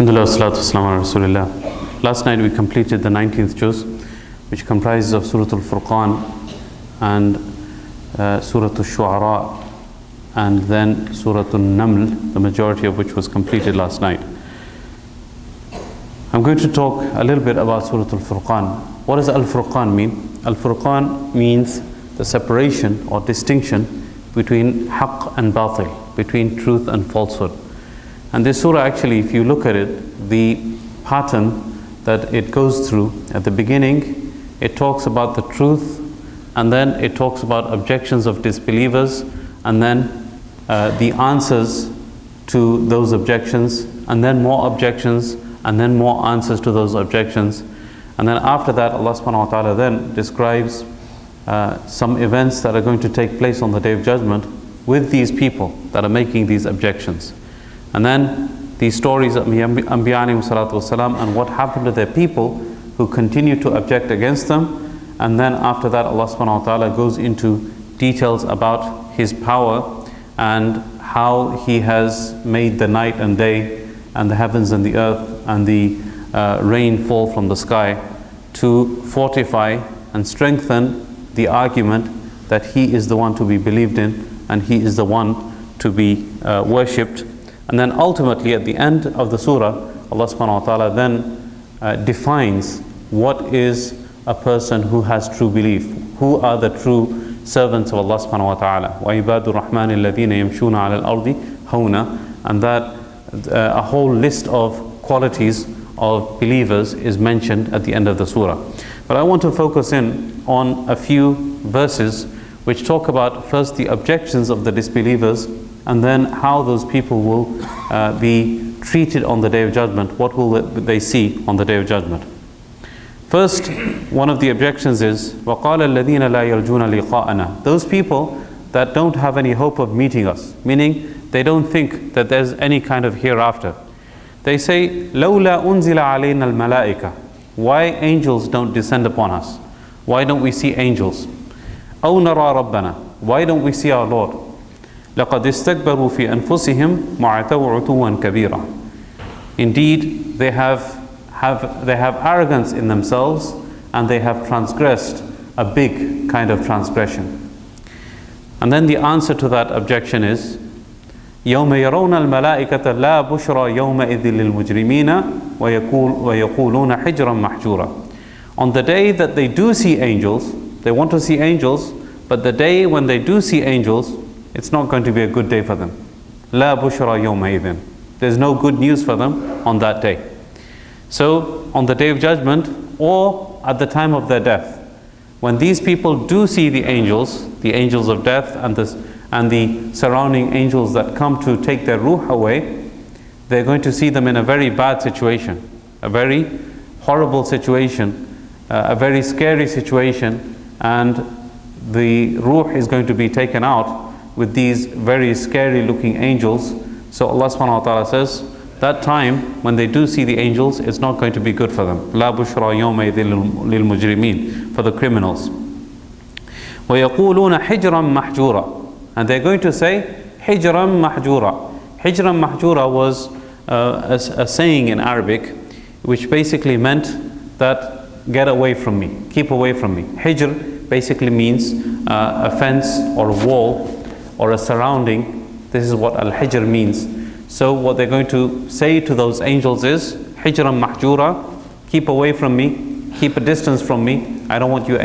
Alhamdulillah, salatu wassalamu ala Rasulillah. Last night we completed the 19th juz, which comprises of Surah Al-Furqan and Surah Al-Shu'ara and then Surah Al-Naml, the majority of which was completed last night. I'm going to talk a little bit about Surah Al-Furqan. What does Al-Furqan mean? Al-Furqan means the separation or distinction between haqq and batil, between truth and falsehood. And this surah actually, if you look at it, the pattern that it goes through, at the beginning, it talks about the truth, and then it talks about objections of disbelievers, and then the answers to those objections, and then more objections, and then more answers to those objections. And then after that, Allah subhanahu wa ta'ala then describes some events that are going to take place on the Day of Judgment with these people that are making these objections. And then these stories of Anbiya alayhim salatu wasalam and what happened to their people who continue to object against them. And then after that, Allah subhanahu wa ta'ala goes into details about His power and how He has made the night and day and the heavens and the earth and the rain fall from the sky to fortify and strengthen the argument that He is the one to be believed in and He is the one to be worshipped. And then ultimately at the end of the surah, Allah subhanahu wa ta'ala then defines what is a person who has true belief, who are the true servants of Allah subhanahu wa ta'ala. وَعِبَادُ الرَّحْمَنِ الَّذِينَ يَمْشُونَ عَلَى الْأَرْضِ هَوْنًا. And that a whole list of qualities of believers is mentioned at the end of the surah. But I want to focus in on a few verses which talk about first the objections of the disbelievers, and then how those people will be treated on the Day of Judgment. What will they see on the Day of Judgment? First, one of the objections is وَقَالَ الَّذِينَ لَا يَرْجُونَ لِقَاءَنَا. Those people that don't have any hope of meeting us, meaning they don't think that there's any kind of hereafter. They say لَوْلَا أُنزِلَ عَلَيْنَا الْمَلَائِكَةِ. Why angels don't descend upon us? Why don't we see angels? أَوْ نَرَى رَبَّنَا. Why don't we see our Lord? لَقَدْ اسْتَكْبَرُوا فِي أَنفُسِهِمْ وَعَتَوْا عُتُوًّا كَبِيرًا. Indeed, they have arrogance in themselves, and they have transgressed a big kind of transgression. And then the answer to that objection is يَوْمَ يَرَوْنَ الْمَلَائِكَةَ لَا بُشْرَى يَوْمَئِذٍ لِلْمُجْرِمِينَ وَيَقُولُونَ حِجْرًا مَحْجُورًا. On the day that they do see angels, they want to see angels, but the day when they do see angels, it's not going to be a good day for them. لَا بُشْرَى يَوْمَئِذٍ. There's no good news for them on that day. So, on the Day of Judgment, or at the time of their death, when these people do see the angels of death and the surrounding angels that come to take their ruh away, they're going to see them in a very bad situation, a very horrible situation, a very scary situation, and the ruh is going to be taken out with these very scary looking angels. So Allah subhanahu wa ta'ala says, that time when they do see the angels, it's not going to be good for them. La bushra yawma idhin lil mujrimin, for the criminals. وَيَقُولُونَ حِجْرًا مَحْجُورًا. And they're going to say hijran mahjura. Hijran mahjura was a saying in Arabic which basically meant that get away from me, keep away from me. Hijr basically means a fence or a wall or a surrounding. This is what al-hijr means. So what they're going to say to those angels is hijran mahjura, keep away from me, keep a distance from me. I don't want you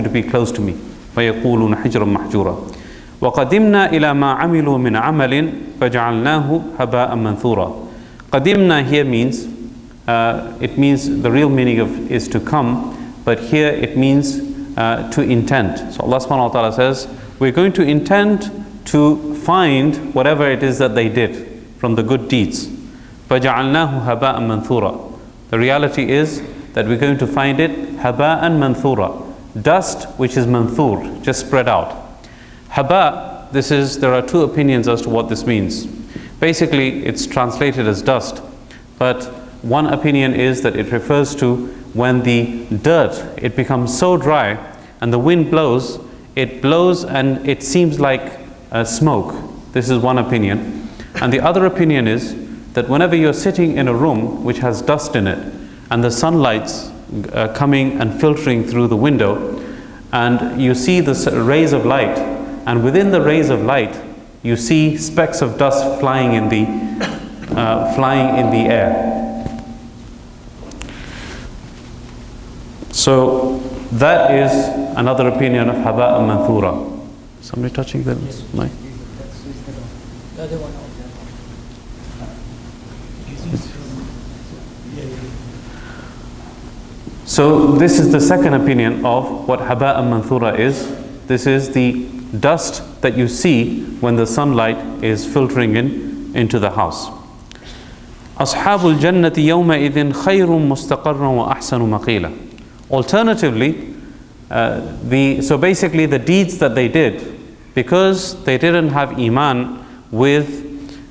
to be close to me. فَيَقُولُونَ حِجْرًا مَحْجُورًا. وَقَدِمْنَا إِلَى مَا عَمِلُوا مِنْ عَمَلٍ فَجَعَلْنَاهُ هَبَاءً مَنْثُورًا. Qadimna here means, it means, the real meaning of is to come, but here it means to intend. So Allah subhanahu wa ta'ala says, we're going to intend to find whatever it is that they did from the good deeds. فَجَعَلْنَاهُ هَبَاءً مَنْثُورًا. The reality is that we're going to find it هَبَاءً مَنْثُورًا. Dust which is manthur, just spread out. Haba, there are two opinions as to what this means. Basically, it's translated as dust, but one opinion is that it refers to when the dirt, it becomes so dry and the wind blows, and it seems like smoke. This is one opinion. And the other opinion is that whenever you're sitting in a room which has dust in it, and the sunlight's coming and filtering through the window, and you see the rays of light, and within the rays of light you see specks of dust flying in the air. So that is another opinion of Haba and Manthura. Somebody touching the mic? The other one. So this is the second opinion of what Haba and Manthura is. This is the dust that you see when the sunlight is filtering into the house. Ashabul Jannati yawma idhin khayrun mustaqarran wa ahsanu maqila. Alternatively, so basically the deeds that they did, because they didn't have iman with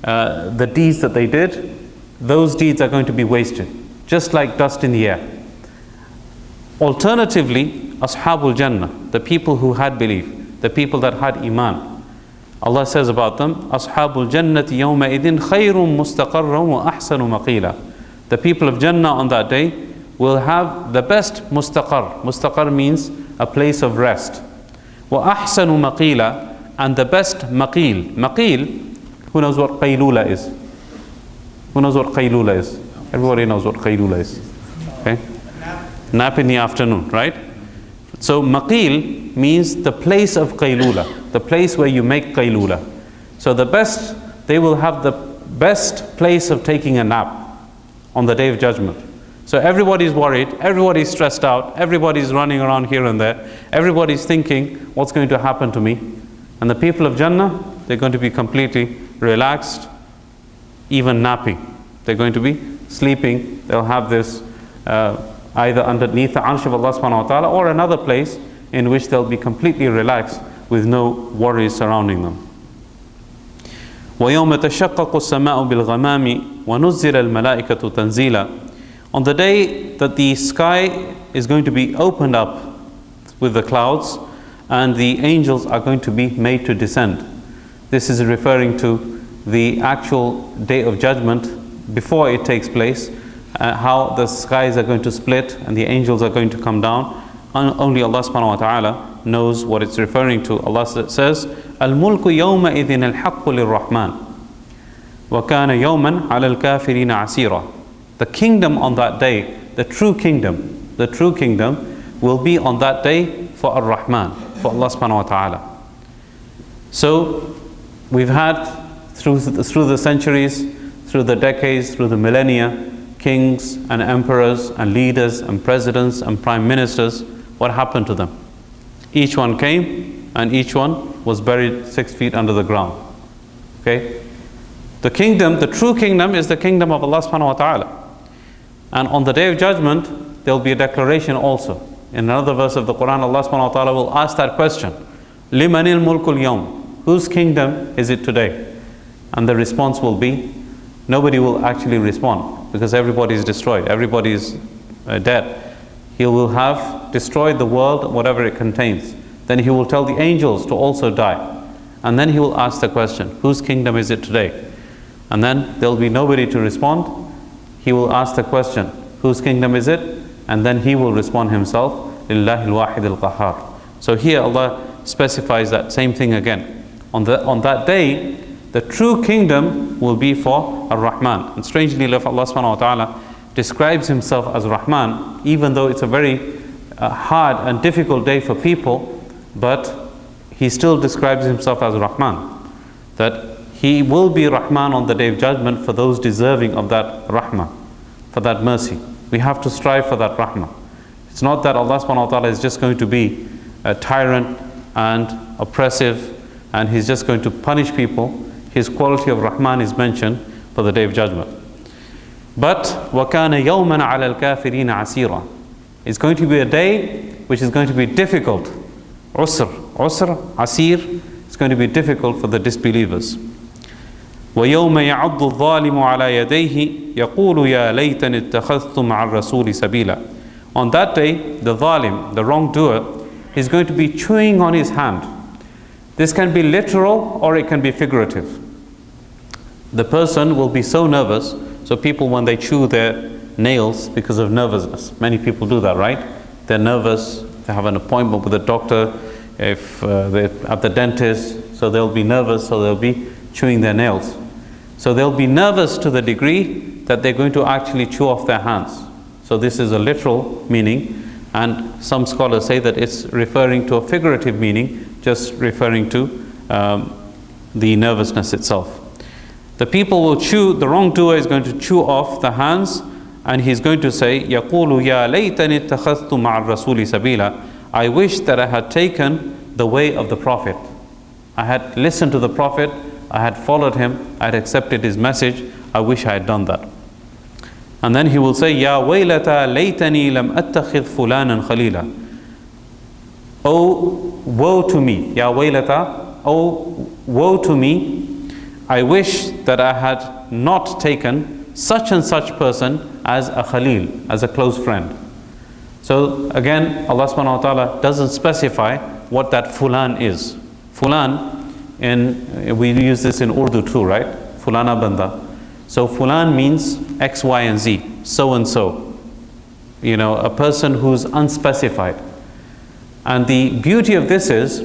the deeds that they did, those deeds are going to be wasted, just like dust in the air. Alternatively, Ashabul Jannah, the people who had belief, the people that had iman, Allah says about them, Ashabul Jannati yawma idhin khayrun mustaqarran wa ahsanu maqila. The people of Jannah on that day will have the best mustaqar. Mustaqar means a place of rest. Wa ahsanu maqila, and the best maqil. Maqil, who knows what qaylula is? Who knows what qaylula is? Everybody knows what qaylula is. Okay? Nap in the afternoon, right? So maqil means the place of qaylula, the place where you make qaylula. So they will have the best place of taking a nap on the Day of Judgment. So everybody's worried, everybody's stressed out, everybody's running around here and there, everybody's thinking, what's going to happen to me? And the people of Jannah, they're going to be completely relaxed, even napping. They're going to be sleeping. They'll have this either underneath the arsh of Allah subhanahu wa ta'ala, or another place in which they'll be completely relaxed with no worries surrounding them. وَيَوْمَ تَشَقَّقُ السَّمَاءُ بِالْغَمَامِ وَنُزِّلَ الْمَلَائِكَةُ تَنزِيلًا. On the day that the sky is going to be opened up with the clouds, and the angels are going to be made to descend. This is referring to the actual Day of Judgment before it takes place, how the skies are going to split and the angels are going to come down. Only Allah subhanahu wa ta'ala knows what it's referring to. Allah says, Al-mulku yawma idhin al-haqqu lir-Rahman wa kana yawman ala al-kafirina asira. The kingdom on that day, the true kingdom will be on that day for Ar-Rahman, for Allah subhanahu wa ta'ala. So we've had through the centuries, through the decades, through the millennia, kings and emperors and leaders and presidents and prime ministers. What happened to them? Each one came and each one was buried 6 feet under the ground. Okay? The kingdom, the true kingdom, is the kingdom of Allah subhanahu wa ta'ala. And on the Day of Judgment, there will be a declaration also. In another verse of the Quran, Allah subhanahu wa ta'ala will ask that question, Limanil mulkul yawm? Whose kingdom is it today? And the response will be, nobody will actually respond, because everybody is destroyed, everybody is dead. He will have destroyed the world, whatever it contains. Then he will tell the angels to also die. And then he will ask the question, whose kingdom is it today? And then there will be nobody to respond. He will ask the question, whose kingdom is it? And then he will respond himself, Lillahi al-wahid al-qahhar. So here Allah specifies that same thing again. On that day, the true kingdom will be for Ar-Rahman. And strangely enough, Allah subhanahu wa ta'ala describes himself as Rahman, even though it's a very hard and difficult day for people, but he still describes himself as Rahman. That he will be Rahman on the Day of Judgment for those deserving of that Rahmah, for that mercy. We have to strive for that Rahmah. It's not that Allah subhanahu wa ta'ala is just going to be a tyrant and oppressive and he's just going to punish people. His quality of Rahman is mentioned for the Day of Judgment. But وَكَانَ يَوْمًا عَلَى الْكَافِرِينَ عَسِيرًا. It's going to be a day which is going to be difficult. Asir, it's going to be difficult for the disbelievers. وَيَوْمَ يَعَضُّ الظَّالِمُ عَلَى يَدَيْهِ يَقُولُ يَا لَيْتَنِ اتَّخَذْتُ مَعَ الرَّسُولِ سَبِيلًا. On that day, the zalim, the wrongdoer, is going to be chewing on his hand. This can be literal or it can be figurative. the person will be so nervous. So people, when they chew their nails because of nervousness, many people do that, right? They're nervous, they have an appointment with a doctor, if they're at the dentist, so they'll be nervous, so they'll be chewing their nails. So they'll be nervous to the degree that they're going to actually chew off their hands. So this is a literal meaning, and some scholars say that it's referring to a figurative meaning, just referring to the nervousness itself. The people will chew, the wrongdoer is going to chew off the hands, and he's going to say, يَقُولُ يَا لَيْتَنِ اتَّخَذْتُ مَعَ الرَّسُولِ سَبِيلًا. I wish that I had taken the way of the Prophet. I had listened to the Prophet, I had followed him, I had accepted his message. I wish I had done that. And then he will say, يَا وَيْلَتَا لَيْتَنِي لَمْ أَتَّخِذْ فُلَانًا خَلِيلًا. Oh, woe to me. Ya waylata, oh, woe to me. I wish that I had not taken such and such person as a khalil, as a close friend. So again, Allah subhanahu wa ta'ala doesn't specify what that fulan is. Fulan, we use this in Urdu too, right? Fulana banda. So fulan means X, Y, and Z, so and so. You know, a person who's unspecified. And the beauty of this is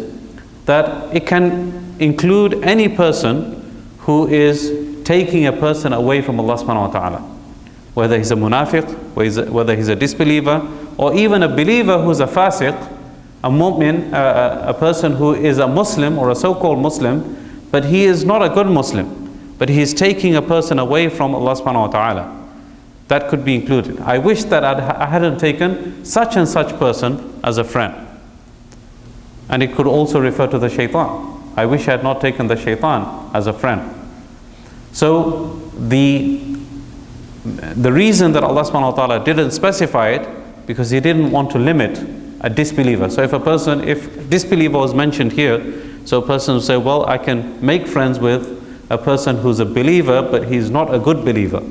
that it can include any person who is taking a person away from Allah subhanahu wa ta'ala. Whether he's a munafiq, whether he's a disbeliever, or even a believer who's a fasiq, a mu'min, a person who is a Muslim or a so-called Muslim, but he is not a good Muslim, but he is taking a person away from Allah subhanahu wa ta'ala. That could be included. I wish that I hadn't taken such and such person as a friend. And it could also refer to the shaitan. I wish I had not taken the shaitan as a friend. So the reason that Allah subhanahu wa ta'ala didn't specify it, because he didn't want to limit a disbeliever. So if disbeliever was mentioned here, so a person will say, well, I can make friends with a person who's a believer, but he's not a good believer.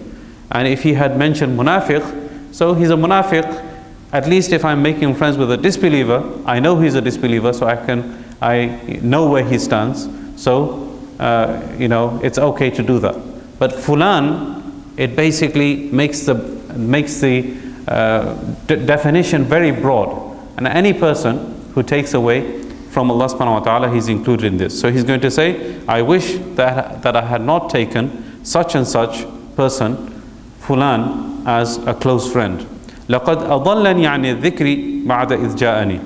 And if he had mentioned munafiq, so he's a munafiq. At least if I'm making friends with a disbeliever, I know he's a disbeliever, so I know where he stands. So it's okay to do that. But fulan, it basically makes the definition very broad, and any person who takes away from Allah subhanahu wa ta'ala, he's included in this. So he's going to say, I wish that I had not taken such and such person, fulan, as a close friend. لَقَدْ أَضَلَّنِي عَنِ الذِّكْرِ بَعْدَ إِذْ جَاءَنِي.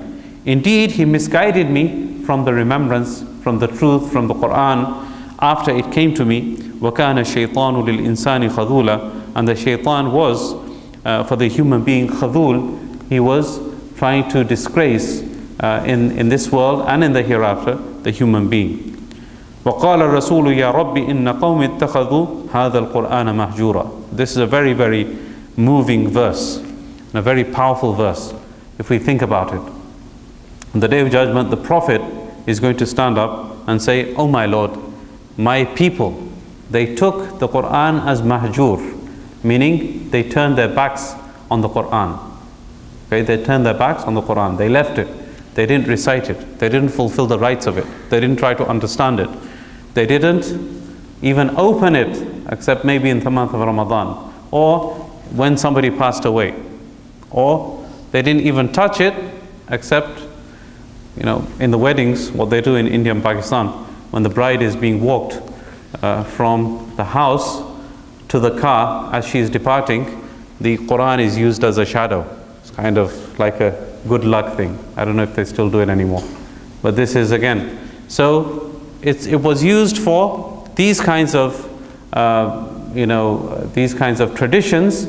Indeed, he misguided me from the remembrance, from the truth, from the Quran, after it came to me. وَكَانَ الشَّيْطَانُ لِلْإِنسَانِ خَذُولًا. And the shaitan was, for the human being, khadul. He was trying to disgrace in this world and in the hereafter the human being. وَقَالَ الرَّسُولُ يَا رَبِّ إِنَّ قَوْمِ اتَّخَذُوا هَذَا الْقُرْآنَ مَهْجُورًا. This is a very, very moving verse, and a very powerful verse, if we think about it. On the Day of Judgment, the Prophet is going to stand up and say, oh my Lord, my people, they took the Quran as mahjur, meaning they turned their backs on the Quran. Okay, they turned their backs on the Quran. They left it. They didn't recite it. They didn't fulfill the rights of it. They didn't try to understand it. They didn't even open it, except maybe in the month of Ramadan, or when somebody passed away. Or they didn't even touch it, except in the weddings, what they do in India and Pakistan, when the bride is being walked from the house to the car as she is departing, the Quran is used as a shadow. It's kind of like a good luck thing. I don't know if they still do it anymore. But this is again. So it was used for these kinds of these kinds of traditions,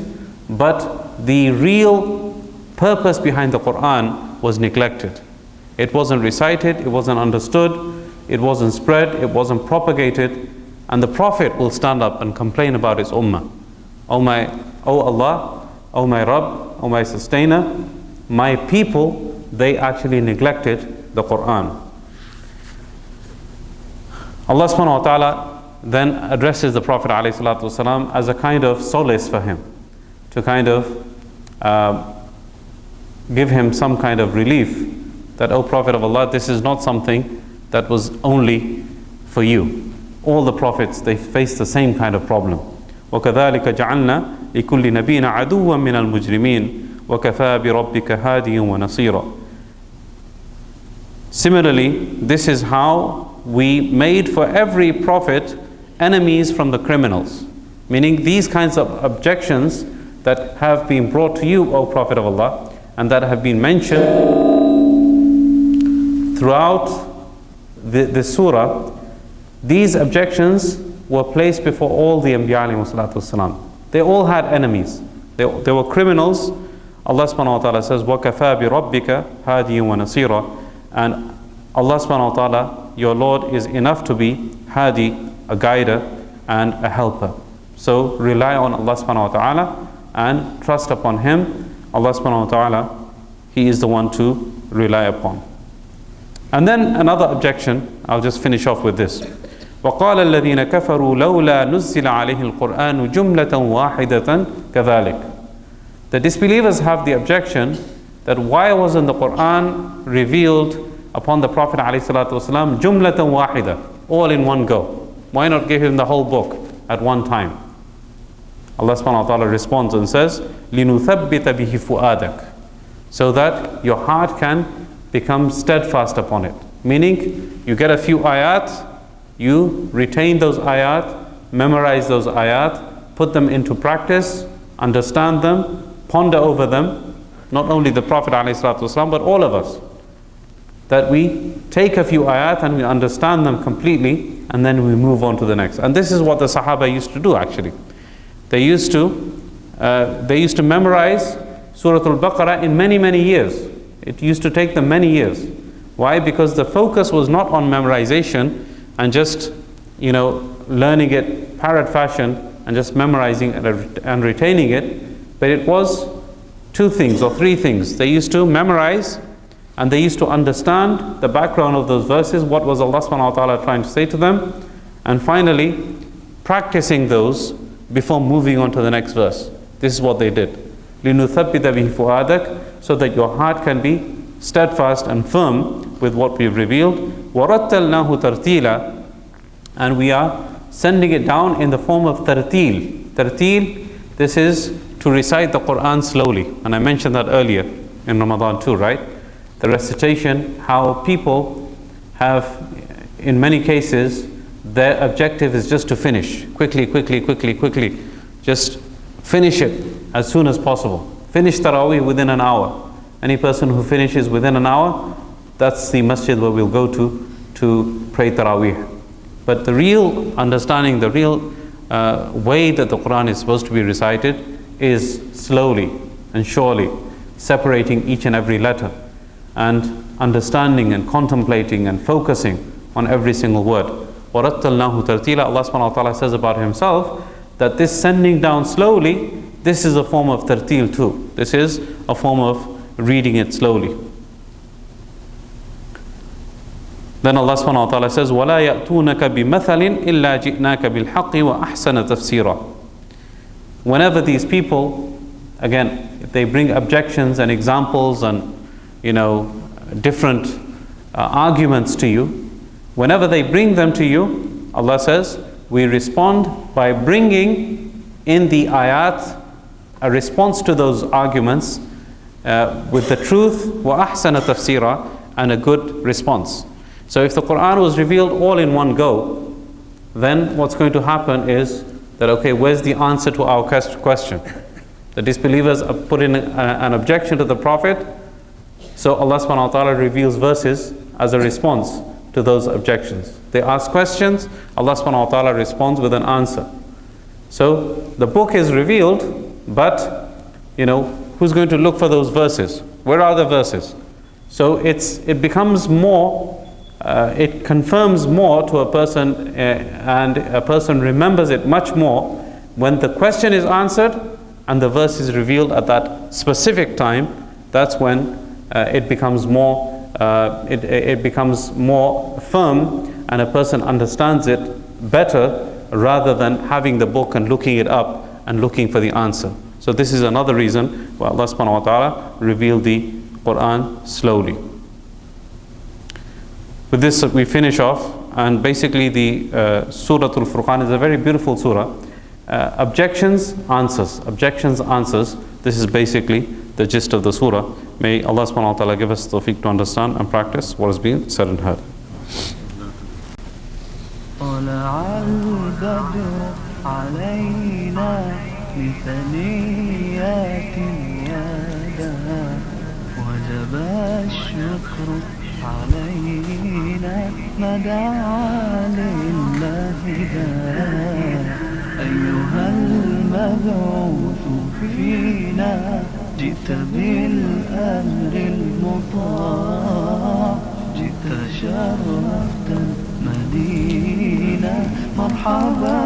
but the real purpose behind the Quran was neglected. It wasn't recited, it wasn't understood, it wasn't spread, it wasn't propagated, and the Prophet will stand up and complain about his ummah. Oh Allah, oh my Rabb, oh my sustainer, my people, they actually neglected the Quran. Allah subhanahu wa ta'ala then addresses the Prophet ﷺ as a kind of solace for him, to kind of give him some kind of relief that, O Prophet of Allah, this is not something that was only for you. All the prophets, they faced the same kind of problem. وَكَذَلِكَ جَعَلْنَا لِكُلِّ نَبِيٍّ عَدُوًّا مِنَ الْمُجْرِمِينَ وَكَفَى بِرَبِّكَ هَادِيًا وَنَصِيرًا. Similarly, this is how we made for every prophet enemies from the criminals. Meaning these kinds of objections that have been brought to you, O Prophet of Allah, and that have been mentioned throughout the surah, these objections were placed before all the Anbiya alayhi salatu wasalam. They all had enemies. They were criminals. Allah subhanahu wa ta'ala says, وَكَفَى بِرَبِّكَ هَادِيًا وَنَصِيرًا. And Allah subhanahu wa ta'ala, your Lord, is enough to be hadi, a guider, and a helper. So rely on Allah subhanahu wa ta'ala and trust upon Him. Allah subhanahu wa ta'ala, He is the one to rely upon. And then another objection, I'll just finish off with this. وَقَالَ الَّذِينَ كَفَرُوا لَوْلَا نُزِّلَ عَلَيْهِ الْقُرْآنُ جُمْلَةً وَاحِدَةً كَذَلِكَ. The disbelievers have the objection that why wasn't the Quran revealed upon the Prophet ﷺ جُمْلَةً وَاحِدَةً, all in one go? Why not give him the whole book at one time? Allah subhanahu wa ta'ala responds and says, لِنُثَبِّتَ بِهِ فُؤَادَكَ, so that your heart can become steadfast upon it. Meaning, you get a few ayat, you retain those ayat, memorize those ayat, put them into practice, understand them, ponder over them. Not only the Prophet ﷺ, but all of us. That we take a few ayat and we understand them completely, and then we move on to the next. And this is what the Sahaba used to do actually. They used to memorize Surah Al-Baqarah in many years. It used to take them many years. Why? Because the focus was not on memorization and just, learning it parrot fashion and just memorizing and retaining it, but it was two things or three things. They used to memorize and they used to understand the background of those verses, what was Allah subhanahu wa ta'ala trying to say to them, and finally practicing those before moving on to the next verse. This is what they did. لِنُثَبِّتَ بِهِ فُؤَادَكَ, so that your heart can be steadfast and firm with what we've revealed. وَرَتَّلْنَاهُ تَرْتِيلًا, and we are sending it down in the form of tartil. Tartil, this is to recite the Quran slowly. And I mentioned that earlier in Ramadan too, right? The recitation, how people have, in many cases, their objective is just to finish. Quickly. Just finish it as soon as possible. Finish Taraweeh within an hour. Any person who finishes within an hour, that's the masjid where we'll go to pray Taraweeh. But the real understanding, the real way that the Quran is supposed to be recited is slowly and surely, separating each and every letter and understanding and contemplating and focusing on every single word. وَرَتَّلْنَاهُ تَرْتِيلًا. Allah subhanahu wa ta'ala says about Himself that this sending down slowly, this is a form of tartil too. This is a form of reading it slowly. Then Allah subhanahu wa ta'ala says, وَلَا يَأْتُونَكَ بِمَثَلٍ إِلَّا جِئْنَاكَ بِالْحَقِّ وَأَحْسَنَ تَفْسِيرًا. Whenever these people, again, if they bring objections and examples and different arguments to you, whenever they bring them to you, Allah says, we respond by bringing in the ayat a response to those arguments with the truth, وَأَحْسَنَ تَفْسِيرًا, and a good response. So if the Quran was revealed all in one go, then what's going to happen is that, okay, where's the answer to our question? The disbelievers put in an objection to the Prophet, so Allah subhanahu wa ta'ala reveals verses as a response to those objections. They ask questions, Allah subhanahu wa ta'ala responds with an answer. So the book is revealed, but who's going to look for those verses? Where are the verses? So it becomes more, it confirms more to a person, and a person remembers it much more when the question is answered and the verse is revealed at that specific time. That's when it becomes more it becomes more firm, and a person understands it better rather than having the book and looking it up and looking for the answer. So this is another reason why Allah subhanahu wa ta'ala revealed the Quran slowly. With this we finish off And basically the Surah Al-Furqan is a very beautiful surah. Objections, answers. Objections, answers. This is basically the gist of the surah. May Allah subhanahu wa ta'ala give us tawfiq to understand and practice what has been said and heard. طلع البدر علينا بثنيات يدا وجب الشكر علينا ما دعا لله أيها المبعوث فينا جئت بالأمر المطاع جئت شرفت المدينة مرحبا